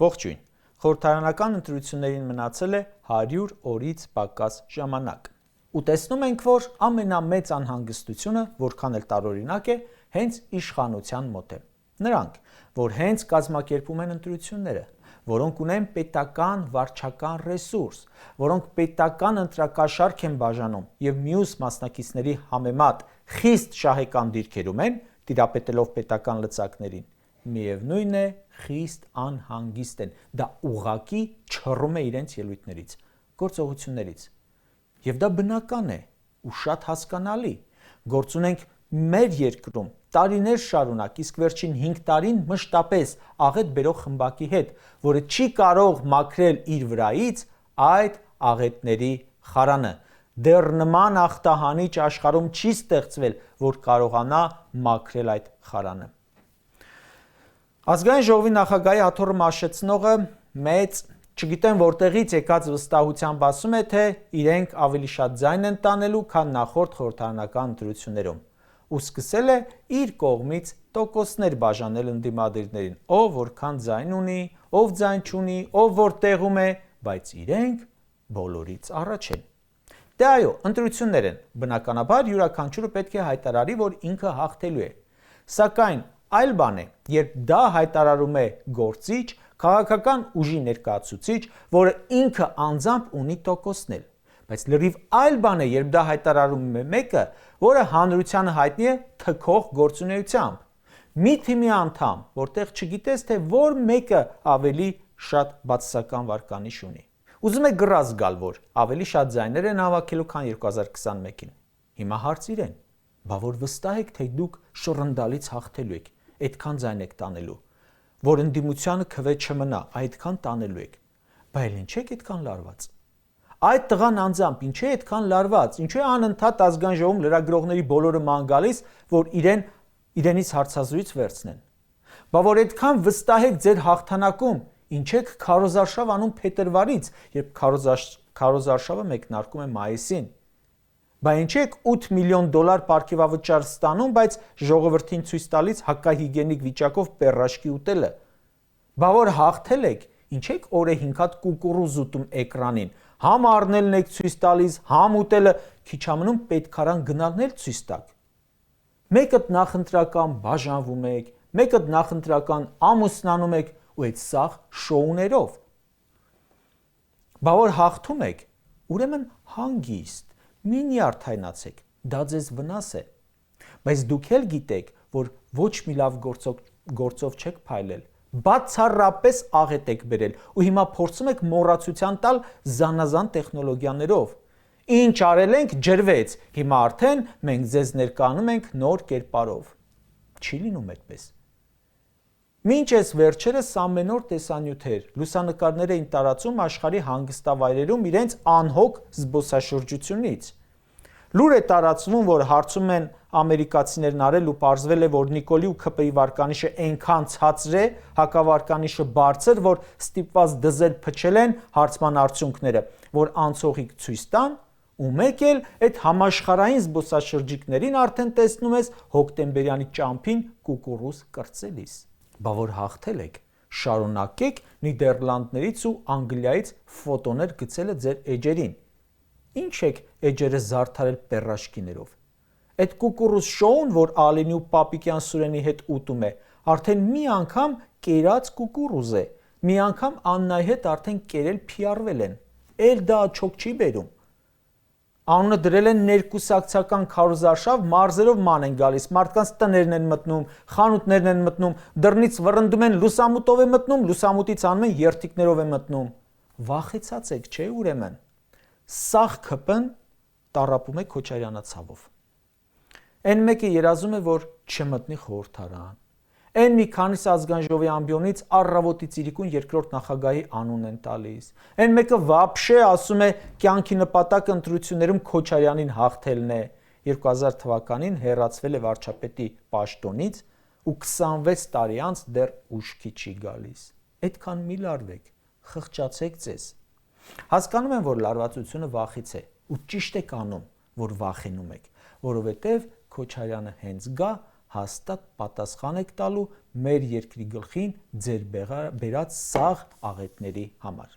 Ողջույն, խորհրդարանական ընտրություններին մնացել է 100 օրից պակաս ժամանակ։ Ու տեսնում ենք, որ ամենամեծ անհանգստությունը, որքան էլ տարօրինակ է, հենց իշխանության մոտ է։ Նրանք, որ հենց կազմակերպում են ընտրությունները, որոնք ունեն պետական վարչական ռեսուրս, որոնք պետական ընտրակաշառք են բաժանում եւ մյուս մասնակիցների համեմատ խիստ շահեկան դիրքերում են, տիրապետելով պետական լծակներին, միևնույն է, խիստ անհանգիստ են, դա ուղղակի չռում է իրենց ելույթներից, գործողություններից։ Եվ դա բնական է ու շատ հասկանալի։ Գործ ունենք մեր երկրում տարիներ շարունակ, իսկ վերջին 5 տարին մշտապես աղետ բերող խմբակի հետ, որը չի կարող մաքրել իր վրայից այդ աղետների խարանը։ Դեռ նման ախտահանիչ աշխարհում չի ստեղծվել, որ կարողանա մաքրել այդ խարանը։ Ազգային ժողովի նախագահի աթոռը մաշեցնողը մեծ, չգիտեմ որտեղից եկած վստահությամբ ասում է, թե իրենք ավելի շատ ձայն են տանելու, քան նախորդ խորհրդարանական ընտրություններում, ու սկսել է իր կողմից տոկոսներ բաժանել ընդդիմադիրներին, ով որքան ձայն ունի, ով ձայն չունի, ով որտեղում է, բայց իրենք բոլորից առաջ են։ Դե այո, ընտրություններ են, բնականաբար յուրաքանչյուրը պետք է հայտարարի, որ ինքը հաղթելու է։ Սակայն այլ բան է, երբ դա հայտարարում է գործիչ, քաղաքական ուժի ներկայացուցիչ, որը ինքը անձամբ ունի տոկոսներ։ Բայց լրիվ այլ բան է, երբ դա հայտարարում է մեկը, որը հանրությանը հայտնի է թքող գործունեությամբ։ Մի թիմի անդամ, որտեղ չգիտես, թե որ մեկը ավելի շատ բացասական վարկանիշ ունի։ Ուզում է գրած գալ, որ ավելի շատ ձայներ են հավաքելու, քան 2021-ին։ Հիմա հարց իրեն, բա որ վստահ եք, թե դուք շռնդալից հաղթելու եք, այդքան ձայն եք տանելու, որ ընդդիմությանը քվե չմնա, այդքան տանելու եք։ Բայց ինչ եք այդքան լարված։ Այդ տղան անձամբ ինչ է այդքան լարված, ինչու է անընդհատ ազգային ժողովում լրագրողների բոլորը ման գալիս, որ իրենից հարցազրույց վերցնեն։ Բա որ այդքան վստահ եք ձեր հաղթանակում, ինչ եք քարոզարշավ անում փետրվարից, երբ քարոզարշավը մեկնարկում է մայիսին։ Բա ինչ եք $8 միլիոն պարգևավճար ստանում, բայց ժողովրդին ցույց տալիս հակահիգիենիկ վիճակով պեռաշկի ուտելը։ Բա որ հաղթել եք, ինչ եք օրը 5 հատ կուկուռուզ ուտում էկրանին, համ առնելն եք ցույց տալիս, համ ուտելը, քիչ ամնում պետքարան գնալն էլ ցույց տաք։ Մեկը նախընտրական բաժանվում եք, մեկը նախընտրական ամուսնանում եք ու այդ սաղ շոուներով։ Բա որ հաղթում եք, ուրեմն հանգիստ, մի նյարդայնացեք, դա ձեզ վնաս է։ Բայց դուք էլ գիտեք, որ ոչ մի լավ գործով չեք փայլել, բացառապես աղետ եք բերել ու հիմա փորձում եք մոռացության տալ զանազան տեխնոլոգիաներով։ Ինչ արել ենք, ջրվեց, հիմա արդեն մենք ձեզ ներկայանում ենք նոր կերպարով։ Չի լինում այդպես։ Մինչ այս վերջերս ամեն օր տեսանյութեր, լուսանկարներ էին տարածում աշխարհի հանգստավայրերում իրենց անհոգ զբոսաշրջությունից։ Լուր է տարածվում, որ հարցում են ամերիկացիներն արել ու պարզվել է, որ Նիկոլի ու ՔՊ-ի վարկանիշը այնքան ցածր է, հակավարկանիշը բարձր, որ ստիպված դզել փչել են հարցման արդյունքները, որ անցողիկ ցույց տան, ու մեկ էլ այդ համաշխարհային զբոսաշրջիկներին արդեն տեսնում ես հոկտեմբերյանի ճամփին կուկուռուզ կրծելիս։ Բա որ հաղթել եք, շարունակեք Նիդերլանդներից ու Անգլիայից ֆոտոներ գցելը ձեր էջերին։ Ինչ եք էջերը զարդարել պեռաշկիներով։ Այդ կուկուռուզ շոուն, որ Ալինի ու Պապիկյան Սուրենի հետ ուտում է, արդեն մի անգամ կերած կուկուռուզ է, մի անգամ Աննայի հետ արդեն կերել փիառվել են։ Էլ դա չոք չի բերում։ Անունը դրել են ներկուսակցական քարոզարշավ, մարզերով ման են գալիս, մարդկանց տներն են մտնում, խանութներն են մտնում, դռնից վռնդում են, լուսամուտով է մտնում, լուսամուտից անում են երթիկներով է մտնում։ Վախեցած եք, չէ՞ ուրեմն։ Սաղ ՔՊ-ն տառապում է Քոչարյանացավով։ Այն մեկը երազում է, որ չմտնի խորհրդարան։ Այն մի քանիս ազգային ժողովի ամբիոնից առավոտի ծիրիկուն երկրորդ նախագահի անուն են տալիս։ Այն մեկը վաբշե ասում է կյանքի նպատակը ընտրություններում Քոչարյանին հաղթելն է։ 2000 թվականին հեռացվել է վարչապետի պաշտոնից ու 26 տարի անց դեռ ուշքի չի գալիս։ Այդքան մի լարվեք, խղճացեք ձեզ։ Հասկանում եմ, որ լարվածությունը վախից է ու ճիշտ եք անում, որ վախենում եք, որովհետև Քոչարյանը հենց գա հաստատ պատասխան եք տալու մեր երկրի գլխին ձեր բերած սաղ աղետների համար։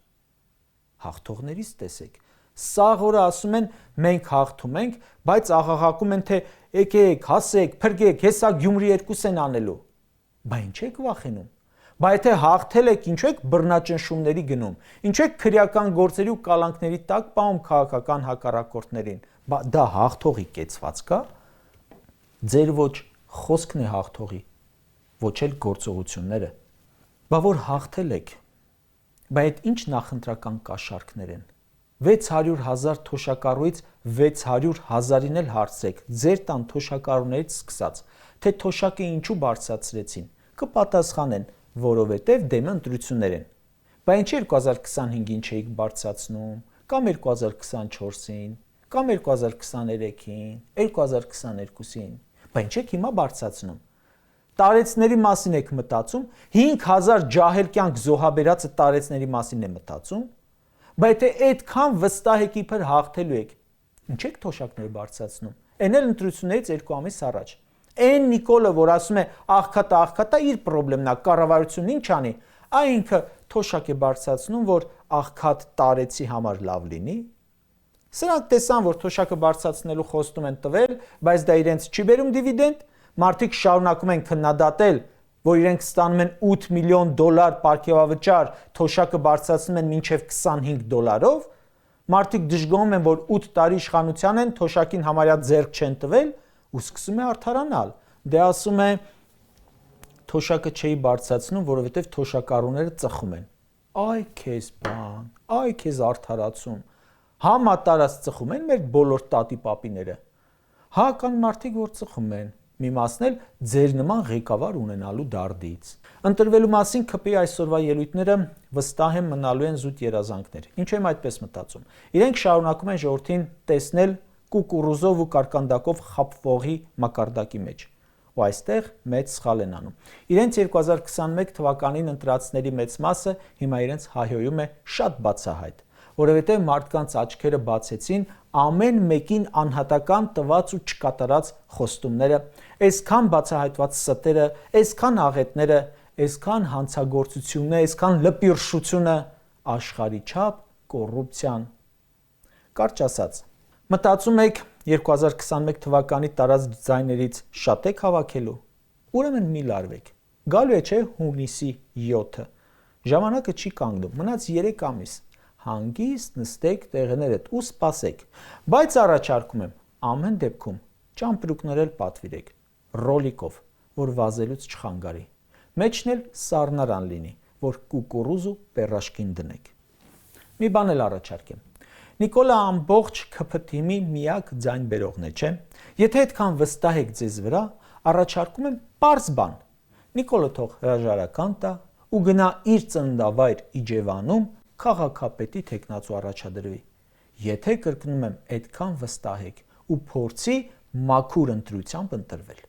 Հաղթողներից տեսեք, սաղ օրը ասում են մենք հաղթում ենք, բայց աղաղակում են թե եկեք, հասեք, փրկեք, հեսա Գյումրի 2 են անելու։ Բա ինչ եք վախենում։ Բա եթե հաղթել եք, ինչու եք բռնաճնշումների գնում, ինչու եք քրեական գործերի ու կալանքների տակ պահում քաղաքական հակառակորդներին։ Բա դա հաղթողի կեցվածք է։ Ձեր ոչ խոսքն է հաղթողի, ոչ էլ գործողությունները։ Բա որ հաղթել եք, բա այդ ինչ նախընտրական կաշառքներ են։ 600,000 թոշակառուից 600,000-ին էլ հարցրեք, ձեր տան թոշակառուներից սկսած, թե թոշակը ինչու բարձրացրեցին, կպատասխանեն, որովհետև դեմը ընտրություններ են։ Բա ինչ 2025-ին չէիք բարձրացնում, կամ 2024-ին, կամ 2023-ին, 2022-ին, բա ինչ եք հիմա բարձրացնում։ Տարեցների մասին եք մտածում, 5,000 ջահել կյանք զոհաբերածը տարեցների մասին է մտածում, բայց եթե այդքան վստահ եք իբր հաղթելու եք, ինչ եք թոշակներ բարձրացնում։ Էն էլ ընտրություններից 2 ամիս առաջ։ Այն Նիկոլը, որ ասում է աղքատը իր պրոբլեմն է, կառավարությունն ինչ անի, այ ինքը թոշակ է բարձրացնում, որ աղքատ տարեցի համար լավ լինի։ Սրանք տեսան, որ թոշակը բարձրացնելու խոստում են տվել, բայց դա իրենց չի բերում դիվիդենդ։ Մարդիկ շարունակում են քննադատել, որ իրենք ստանում են $8 միլիոն պարգևավճար, թոշակը բարձրացնում են մինչև $25-ով։ Մարդիկ դժգոհում են, որ 8 տարի իշխանության են, թոշակին համարյա ձեռք չեն տվել ու սկսում է արդարանալ։ Դե ասում է թոշակը չէի բարձրացնում, որովհետև թոշակառուները ծխում են։ Այ քեզ բան, այ քեզ արդարացում։ Համատարած ծխում են մեր բոլոր տատի-պապիները։ Կան մարդիկ, որ ծխում են։ Մի մասն էլ ձեր նման ղեկավար ունենալու դարդից։ Ընտրվելու մասին ՔՊ-ի այսօրվա ելույթները վստահ եմ մնալու են զուտ երազանքներ։ Ինչու եմ այդպես մտածում։ Իրենք շարունակում են ժողովրդին տեսնել կուկուռուզով ու կարկանդակով խապվողի մակարդակի մեջ։ Ու այստեղ մեծ սխալ են անում։ Իրենց 2021 թվականին ընտրածների մեծ մասը հիմա իրենց հայհոյում է շատ բացահայտ, որովհետև մարդկանց աչքերը բացեցին ամեն մեկին անհատական տված ու չկատարած խոստումները, այսքան բացահայտված ստերը, այսքան աղետները, այսքան հանցագործությունը, այսքան լպիրշությունը, աշխարհի չափ կոռուպցիան։ Կարճ ասած, մտածում եք 2021 թվականի տարածք ձայներից շատ եք հավաքելու, ուրեմն մի լարվեք, գալու է չէ հունիսի 7-ը, ժամանակը չի կանգնում, մնաց 3 ամիս, հանգիստ նստեք տեղներդ ու սպասեք, բայց առաջարկում եմ ամեն դեպքում ճամպրուկներ էլ պատվիրեք, ռոլիկով, որ վազելուց չխանգարի, մեջն էլ սառնարան լինի, որ կուկուռուզ ու պերաշկին դնեք։ Մի բան էլ առաջարկեմ։ Նիկոլը ամբողջ ՔՓ թիմի միակ ձայն բերողն է, չէ՞։ Եթե այդքան վստահ եք ձեզ վրա, առաջարկում եմ պարզ բան։ Նիկոլը թող հրաժարական տա ու գնա իր ծննդավայր Իջևանում քաղաքապետի թեկնածու առաջադրվի։ Եթե կրկնում եմ, այդքան վստահ եք ու փորձի մաքուր ընտրությամբ ընտրվել։